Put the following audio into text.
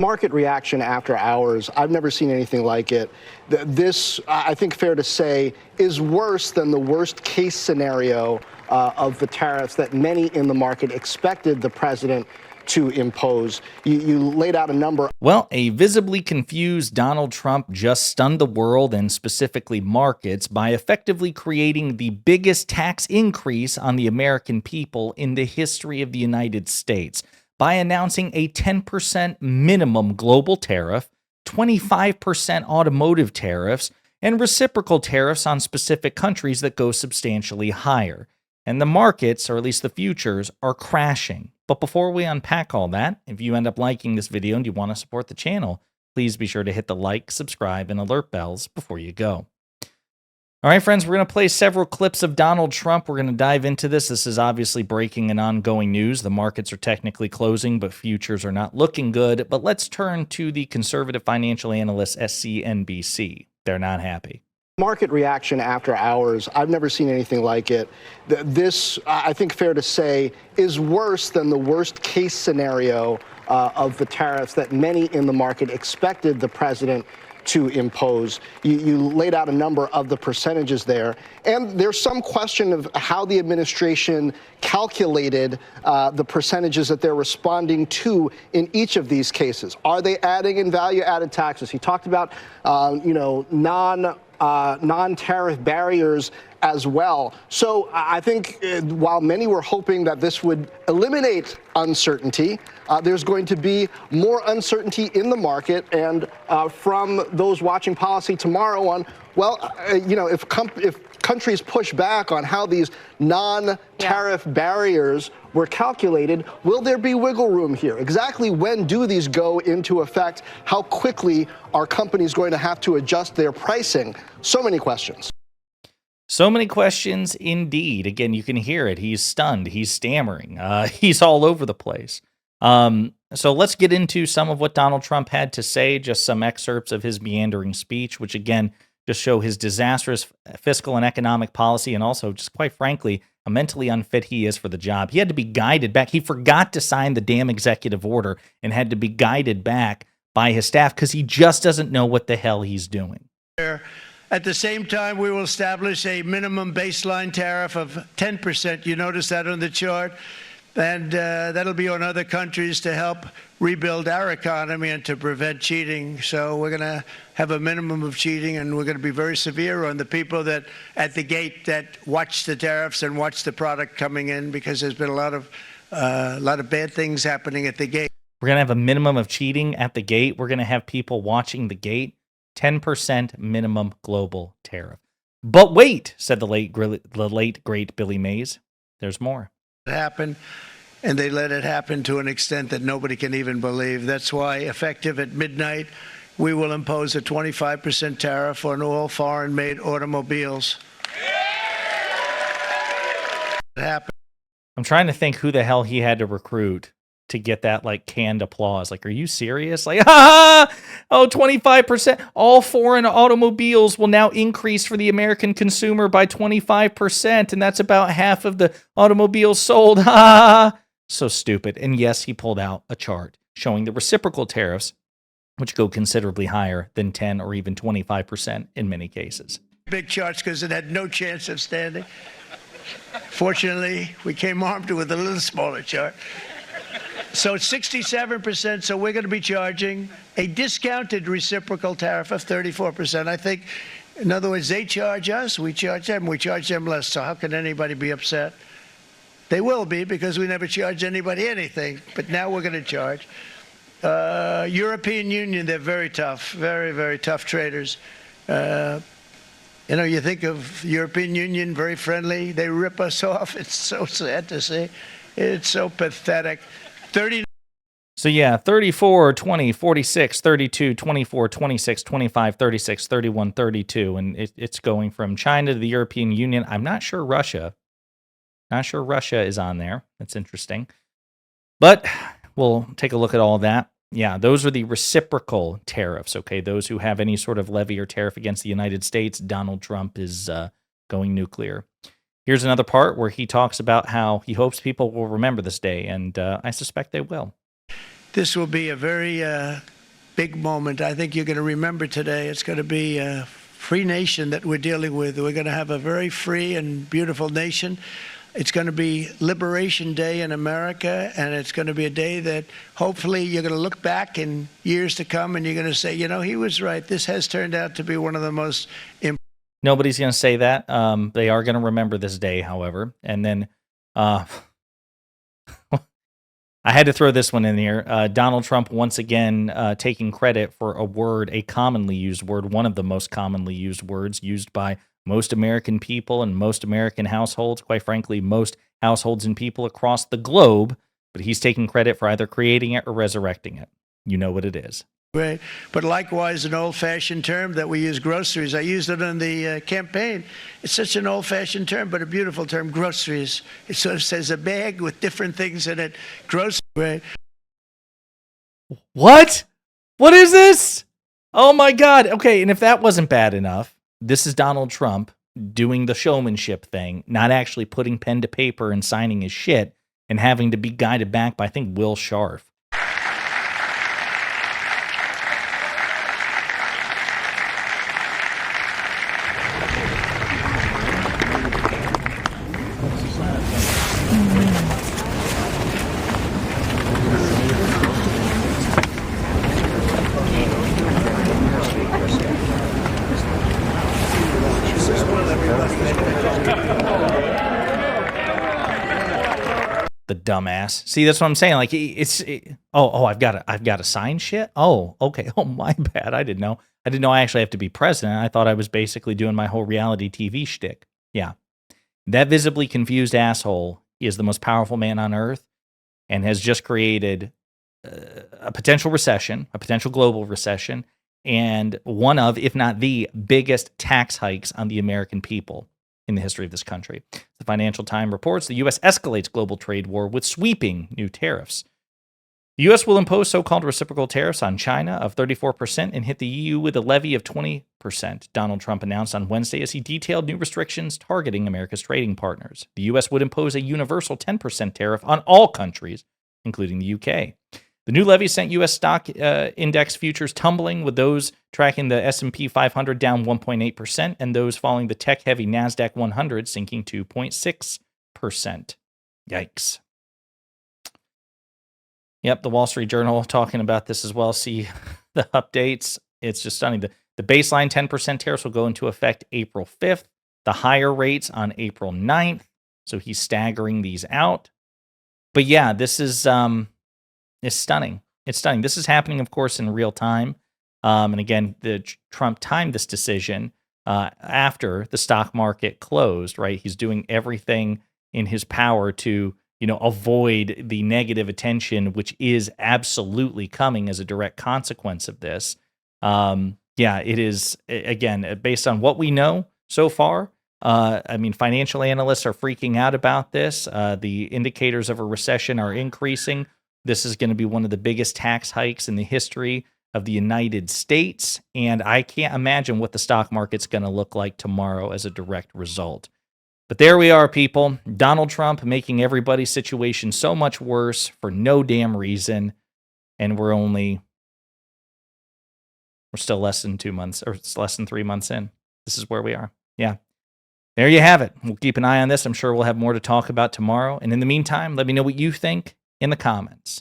Market reaction after hours, I've never seen anything like it. This, I think fair to say, is worse than the worst case scenario of the tariffs that many in the market expected the president to impose. You laid out a number. Well, a visibly confused Donald Trump just stunned the world and specifically markets by effectively creating the biggest tax increase on the American people in the history of the United States by announcing a 10% minimum global tariff, 25% automotive tariffs, and reciprocal tariffs on specific countries that go substantially higher. And the markets, or at least the futures, are crashing. But before we unpack all that, if you end up liking this video and you want to support the channel, please be sure to hit the like, subscribe, and alert bells before you go. All right, friends, we're going to play several clips of Donald Trump. We're going to dive into this. This is obviously breaking and ongoing news. The markets are technically closing, but futures are not looking good. But let's turn to the conservative financial analysts, SCNBC. They're not happy. Market reaction after hours, I've never seen anything like it. This, I think fair to say, is worse than the worst case scenario of the tariffs that many in the market expected the president to impose. You laid out a number of the percentages there, and there's some question of how the administration calculated the percentages that they're responding to in each of these cases. Are they adding in value-added taxes? He talked about, non-tariff barriers as well. So I think while many were hoping that this would eliminate uncertainty, there's going to be more uncertainty in the market. And from those watching policy tomorrow on, well, if countries push back on how these non-tariff barriers were calculated, will there be wiggle room here? Exactly when do these go into effect? How quickly are companies going to have to adjust their pricing? So many questions. So many questions indeed. Again, you can hear it. He's stunned. He's stammering. He's all over the place. So let's get into some of what Donald Trump had to say, just some excerpts of his meandering speech, which again, just show his disastrous fiscal and economic policy, and also, just quite frankly, how mentally unfit he is for the job. He had to be guided back. He forgot to sign the damn executive order and had to be guided back by his staff because he just doesn't know what the hell he's doing. At the same time, we will establish a minimum baseline tariff of 10%. You notice that on the chart? And that'll be on other countries to help rebuild our economy and to prevent cheating. So we're going to have a minimum of cheating, and we're going to be very severe on the people that at the gate that watch the tariffs and watch the product coming in, because there's been a lot of bad things happening at the gate. We're going to have a minimum of cheating at the gate. We're going to have people watching the gate. 10% minimum global tariff. But wait, said the late great Billy Mays. There's more. It happened, and they let it happen to an extent that nobody can even believe. That's why, effective at midnight, we will impose a 25% tariff on all foreign-made automobiles. It happened. I'm trying to think who the hell he had to recruit to get that like canned applause. Like, are you serious? Like, oh, 25%. All foreign automobiles will now increase for the American consumer by 25%. And that's about half of the automobiles sold. So stupid. And yes, he pulled out a chart showing the reciprocal tariffs, which go considerably higher than 10 or even 25% in many cases. Big charts because it had no chance of standing. Fortunately, we came armed with a little smaller chart. So it's 67%, so we're going to be charging a discounted reciprocal tariff of 34%. I think, in other words, they charge us, we charge them less. So how can anybody be upset? They will be, because we never charge anybody anything, but now we're going to charge. European Union, they're very tough, very, very tough traders. You think of European Union, very friendly. They rip us off. It's so sad to see. It's so pathetic. 30. So yeah, 34, 20, 46, 32, 24, 26, 25, 36, 31, 32. And it's going from China to the European Union. I'm not sure Russia. Not sure Russia is on there. That's interesting. But we'll take a look at all of that. Yeah, those are the reciprocal tariffs, okay? Those who have any sort of levy or tariff against the United States. Donald Trump is going nuclear. Here's another part where he talks about how he hopes people will remember this day, and I suspect they will. This will be a very big moment. I think you're going to remember today. It's going to be a free nation that we're dealing with. We're going to have a very free and beautiful nation. It's going to be Liberation Day in America, and it's going to be a day that hopefully you're going to look back in years to come and you're going to say, you know, he was right. This has turned out to be one of the most important. Nobody's going to say that. They are going to remember this day, however. And then I had to throw this one in here. Donald Trump once again taking credit for a word, a commonly used word, one of the most commonly used words used by most American people and most American households, quite frankly, most households and people across the globe. But he's taking credit for either creating it or resurrecting it. You know what it is. Right. But likewise, an old-fashioned term that we use, groceries. I used it on the campaign. It's such an old-fashioned term, but a beautiful term, groceries. It sort of says a bag with different things in it. Groceries. Right. What? What is this? Oh, my God. Okay, and if that wasn't bad enough, this is Donald Trump doing the showmanship thing, not actually putting pen to paper and signing his shit, and having to be guided back by, I think, Will Scharf. The dumbass. See, that's what I'm saying. Like, I've got to sign shit. Oh, okay. Oh, my bad. I didn't know. I actually have to be president. I thought I was basically doing my whole reality TV shtick. Yeah, that visibly confused asshole is the most powerful man on earth, and has just created a potential recession, a potential global recession, and one of, if not the biggest tax hikes on the American people in the history of this country. The Financial Times reports the U.S. escalates global trade war with sweeping new tariffs. The U.S. will impose so-called reciprocal tariffs on China of 34% and hit the EU with a levy of 20%, Donald Trump announced on Wednesday as he detailed new restrictions targeting America's trading partners. The U.S. would impose a universal 10% tariff on all countries, including the U.K. The new levy sent U.S. stock index futures tumbling, with those tracking the S&P 500 down 1.8% and those following the tech-heavy NASDAQ 100 sinking 2.6%. Yikes. Yep, the Wall Street Journal talking about this as well. See the updates. It's just stunning. The baseline 10% tariffs will go into effect April 5th. The higher rates on April 9th. So he's staggering these out. But yeah, this is... It's stunning. It's stunning. This is happening, of course, in real time. And again, Trump timed this decision after the stock market closed, right? He's doing everything in his power to, avoid the negative attention, which is absolutely coming as a direct consequence of this. Yeah, it is, again, based on what we know so far. Financial analysts are freaking out about this. The indicators of a recession are increasing. This is going to be one of the biggest tax hikes in the history of the United States, and I can't imagine what the stock market's going to look like tomorrow as a direct result. But there we are, people. Donald Trump making everybody's situation so much worse for no damn reason, and we're still less than 2 months, or it's less than 3 months in. This is where we are. Yeah. There you have it. We'll keep an eye on this. I'm sure we'll have more to talk about tomorrow. And in the meantime, let me know what you think in the comments.